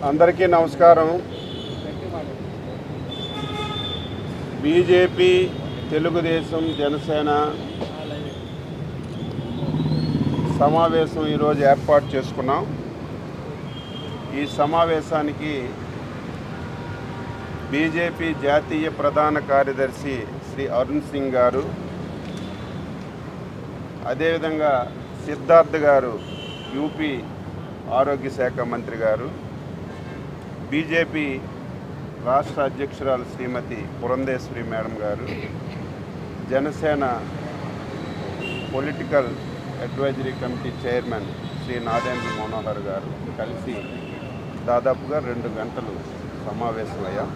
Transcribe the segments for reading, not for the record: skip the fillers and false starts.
అందరికీ నమస్కారం. బీజేపీ, తెలుగుదేశం, జనసేన సమావేశం ఈరోజు ఏర్పాటు చేసుకున్నాం. ఈ సమావేశానికి బీజేపీ జాతీయ ప్రధాన కార్యదర్శి శ్రీ అరుణ్ సింగ్ గారు, అదేవిధంగా సిద్ధార్థ్ గారు, యూపీ ఆరోగ్య శాఖ మంత్రి గారు, బీజేపీ రాష్ట్ర అధ్యక్షురాలు శ్రీమతి Purandeswari madam garu, Janasena political advisory committee chairman Shri Nadendla Manohar garu కలిసి దాదాపుగా 2 గంటలు సమావేశమయ్యాం.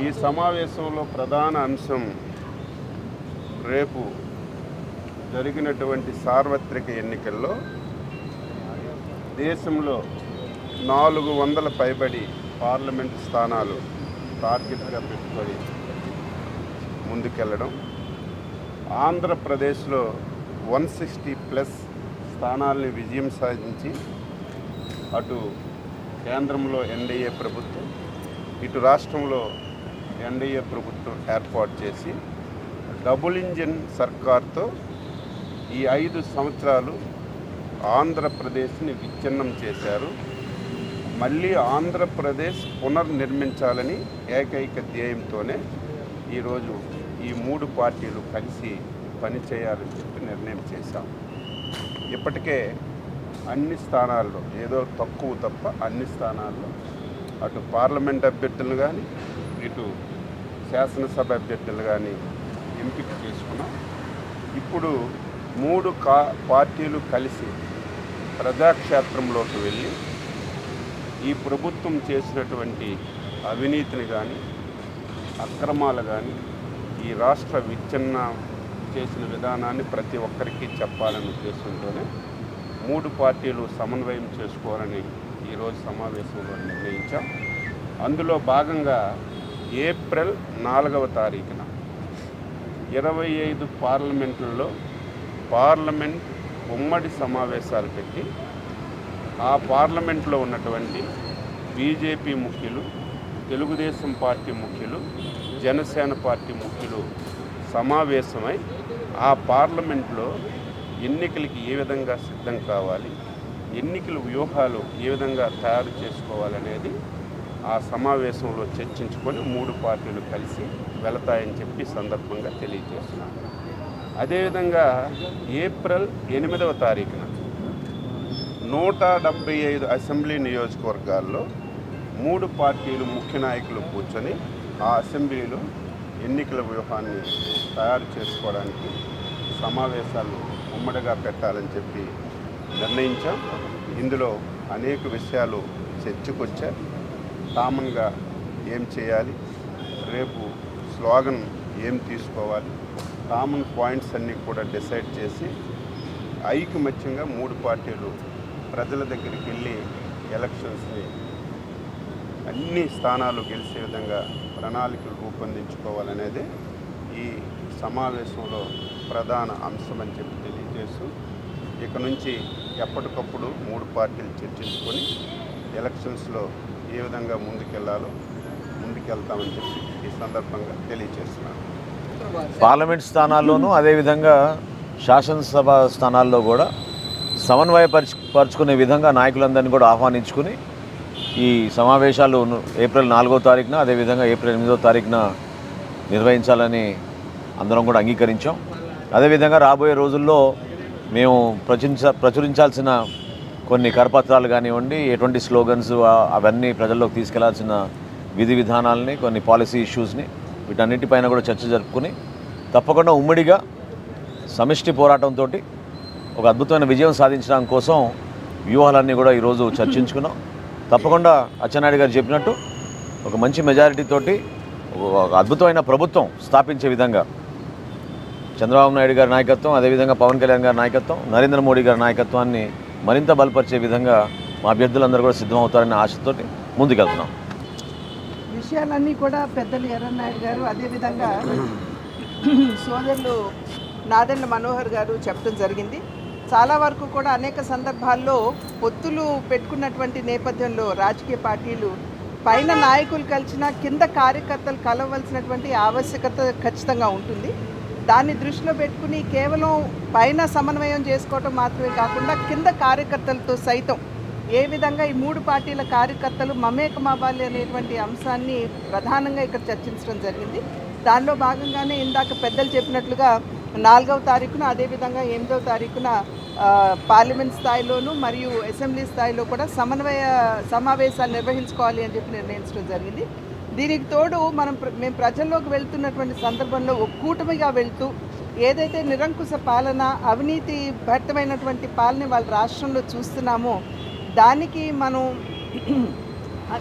ఈ సమావేశంలో ప్రధాన అంశం రేపు జరిగినటువంటి సార్వత్రిక ఎన్నికల్లో దేశంలో 400 పైబడి పార్లమెంటు స్థానాలు టార్గెట్గా పెట్టుకొని ముందుకెళ్ళడం, ఆంధ్రప్రదేశ్లో 160+ స్థానాలని విజయం సాధించి అటు కేంద్రంలో ఎన్డీఏ ప్రభుత్వం, ఇటు రాష్ట్రంలో ఎన్డీఏ ప్రభుత్వం ఏర్పాటు చేసి డబుల్ ఇంజిన్ సర్కార్తో ఈ 5 సంవత్సరాలు ఆంధ్రప్రదేశ్ని విచ్ఛిన్నం చేశారు. మళ్ళీ ఆంధ్రప్రదేశ్ పునర్నిర్మించాలని ఏకైక ధ్యేయంతోనే ఈరోజు ఈ 3 పార్టీలు కలిసి పనిచేయాలని చెప్పి నిర్ణయం చేశాం. ఇప్పటికే అన్ని స్థానాల్లో, ఏదో తక్కువ తప్ప అన్ని స్థానాల్లో అటు పార్లమెంట్ అభ్యర్థులు కానీ ఇటు శాసనసభ అభ్యర్థులు కానీ ఎంపిక చేసుకున్నాం. ఇప్పుడు 3 పార్టీలు కలిసి ప్రజాక్షేత్రంలోకి వెళ్ళి ఈ ప్రభుత్వం చేసినటువంటి అవినీతిని కానీ, అక్రమాలు కానీ, ఈ రాష్ట్ర విచ్ఛిన్న చేసిన విధానాన్ని ప్రతి ఒక్కరికి చెప్పాలనే ఉద్దేశంతోనే 3 పార్టీలు సమన్వయం చేసుకోవాలని ఈరోజు సమావేశంలో నిర్ణయించాం. అందులో భాగంగా ఏప్రిల్ 4వ తారీఖున 25 పార్లమెంట్లలో పార్లమెంట్ ఉమ్మడి సమావేశాలు పెట్టి ఆ పార్లమెంట్లో ఉన్నటువంటి బీజేపీ ముఖ్యులు, తెలుగుదేశం పార్టీ ముఖ్యులు, జనసేన పార్టీ ముఖ్యులు సమావేశమై ఆ పార్లమెంట్లో ఎన్నికలకి ఏ విధంగా సిద్ధం కావాలి, ఎన్నికల వ్యూహాలు ఏ విధంగా తయారు చేసుకోవాలనేది ఆ సమావేశంలో చర్చించుకొని 3 పార్టీలు కలిసి వెళతాయని చెప్పి సందర్భంగా తెలియజేస్తున్నాను. అదేవిధంగా ఏప్రిల్ 8వ తారీఖున 175 అసెంబ్లీ నియోజకవర్గాల్లో 3 పార్టీలు ముఖ్య నాయకులు కూర్చొని ఆ అసెంబ్లీలో ఎన్నికల వ్యూహాన్ని తయారు చేసుకోవడానికి సమావేశాలు ఉమ్మడిగా పెట్టాలని చెప్పి నిర్ణయించాం. ఇందులో అనేక విషయాలు చర్చకొచ్చాయి. కామన్గా ఏం చేయాలి, రేపు స్లోగన్ ఏం తీసుకోవాలి, కామన్ పాయింట్స్ అన్నీ కూడా డిసైడ్ చేసి ఐకమత్యంగా 3 పార్టీలు ప్రజల దగ్గరికి వెళ్ళి ఎలక్షన్స్ని అన్ని స్థానాలు గెలిచే విధంగా ప్రణాళికలు రూపొందించుకోవాలనేది ఈ సమావేశంలో ప్రధాన అంశం అని చెప్పి తెలియజేస్తూ ఇక నుంచి ఎప్పటికప్పుడు 3 పార్టీలు చర్చించుకొని ఎలక్షన్స్లో ఏ విధంగా ముందుకెళ్తామని చెప్పి ఈ సందర్భంగా తెలియజేస్తున్నాను. పార్లమెంట్ స్థానాల్లోనూ అదేవిధంగా శాసనసభ స్థానాల్లో కూడా సమన్వయపరుచుకునే విధంగా నాయకులందరినీ కూడా ఆహ్వానించుకుని ఈ సమావేశాలు ఏప్రిల్ 4వ తారీఖున అదేవిధంగా ఏప్రిల్ 8వ తారీఖున నిర్వహించాలని అందరం కూడా అంగీకరించాం. అదేవిధంగా రాబోయే రోజుల్లో మేము ప్రచురించాల్సిన కొన్ని కరపత్రాలు కానివ్వండి, ఎటువంటి స్లోగన్స్ అవన్నీ ప్రజల్లోకి తీసుకెళ్లాల్సిన విధి విధానాలని, కొన్ని పాలసీ ఇష్యూస్ని, వీటన్నిటిపైన కూడా చర్చ జరుపుకుని తప్పకుండా ఉమ్మడిగా సమిష్టి పోరాటంతో ఒక అద్భుతమైన విజయం సాధించడం కోసం వ్యూహాలన్నీ కూడా ఈరోజు చర్చించుకున్నాం. తప్పకుండా అచ్చెన్నాయుడు గారు చెప్పినట్టు ఒక మంచి మెజారిటీతోటి ఒక అద్భుతమైన ప్రభుత్వం స్థాపించే విధంగా చంద్రబాబు నాయుడు గారి నాయకత్వం, అదేవిధంగా పవన్ కళ్యాణ్ గారి నాయకత్వం, నరేంద్ర మోడీ గారి నాయకత్వాన్ని మరింత బలపరిచే విధంగా మా అభ్యర్థులందరూ కూడా సిద్ధమవుతారనే ఆశతోటి ముందుకెళ్తున్నాం. విషయాలన్నీ కూడా పెద్దలు ఎర్రన్నాయుడు గారు, అదేవిధంగా సోదరులు నాదెండ్ల మనోహర్ గారు చెప్పడం జరిగింది. చాలా వరకు కూడా అనేక సందర్భాల్లో పొత్తులు పెట్టుకున్నటువంటి నేపథ్యంలో రాజకీయ పార్టీలు పైన నాయకులు కలిసినా కింద కార్యకర్తలు కలవలసినటువంటి ఆవశ్యకత ఖచ్చితంగా ఉంటుంది. దాన్ని దృష్టిలో పెట్టుకుని కేవలం పైన సమన్వయం చేసుకోవటం మాత్రమే కాకుండా కింద కార్యకర్తలతో సైతం ఏ విధంగా ఈ మూడు పార్టీల కార్యకర్తలు మమేకమవ్వాలి అనేటువంటి అంశాన్ని ప్రధానంగా ఇక్కడ చర్చించడం జరిగింది. దానిలో భాగంగానే ఇందాక పెద్దలు చెప్పినట్లుగా 4వ తారీఖున అదేవిధంగా 8వ తారీఖున పార్లమెంట్ స్థాయిలోనూ మరియు అసెంబ్లీ స్థాయిలో కూడా సమన్వయ సమావేశాలు నిర్వహించుకోవాలి అని చెప్పి నిర్ణయించడం జరిగింది. దీనికి తోడు మేము ప్రజల్లోకి వెళ్తున్నటువంటి సందర్భంలో ఒక కూటమిగా వెళ్తూ ఏదైతే నిరంకుశ పాలన అవినీతి భరితమైనటువంటి పాలన వాళ్ళ రాష్ట్రంలో చూస్తున్నామో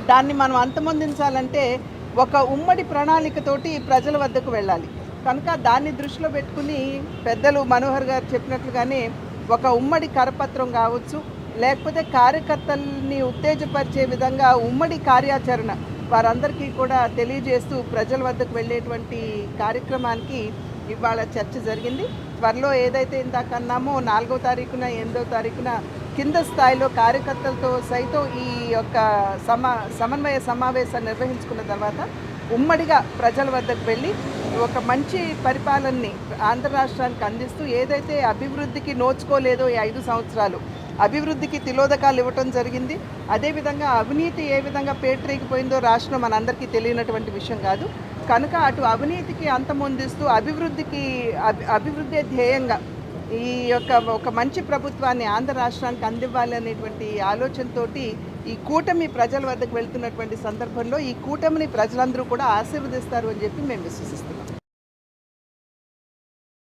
దాన్ని మనం అంతమొందించాలంటే ఒక ఉమ్మడి ప్రణాళికతోటి ప్రజల వద్దకు వెళ్ళాలి. కనుక దాన్ని దృష్టిలో పెట్టుకుని పెద్దలు మనోహర్ గారు చెప్పినట్లుగానే ఒక ఉమ్మడి కరపత్రం కావచ్చు, లేకపోతే కార్యకర్తల్ని ఉత్తేజపరిచే విధంగా ఉమ్మడి కార్యాచరణ వారందరికీ కూడా తెలియజేస్తూ ప్రజల వద్దకు వెళ్ళేటువంటి కార్యక్రమానికి ఇవాళ చర్చ జరిగింది. త్వరలో ఏదైతే ఇందాక అన్నామో 4వ తారీఖున 8వ తారీఖున కింద స్థాయిలో కార్యకర్తలతో సైతం ఈ యొక్క సమన్వయ సమావేశాన్ని నిర్వహించుకున్న తర్వాత ఉమ్మడిగా ప్రజల వద్దకు వెళ్ళి ఒక మంచి పరిపాలనని ఆంధ్ర రాష్ట్రానికి అందిస్తూ ఏదైతే అభివృద్ధికి నోచుకోలేదో ఈ 5 సంవత్సరాలు అభివృద్ధికి తిలోదకాలు ఇవ్వటం జరిగింది. అదేవిధంగా అవినీతి ఏ విధంగా పేటరేగిపోయిందో రాష్ట్రం మనందరికీ తెలియనటువంటి విషయం కాదు. కనుక అటు అవినీతికి అంతమొందిస్తూ అభివృద్ధి ధ్యేయంగా ఈ యొక్క ఒక మంచి ప్రభుత్వాన్ని ఆంధ్ర రాష్ట్రానికి అందివ్వాలి అనేటువంటి ఆలోచనతోటి ఈ కూటమి ప్రజల వద్దకు వెళ్తున్నటువంటి సందర్భంలో ఈ కూటమిని ప్రజలందరూ కూడా ఆశీర్వదిస్తారు అని చెప్పి మేము విశ్వసిస్తున్నాం.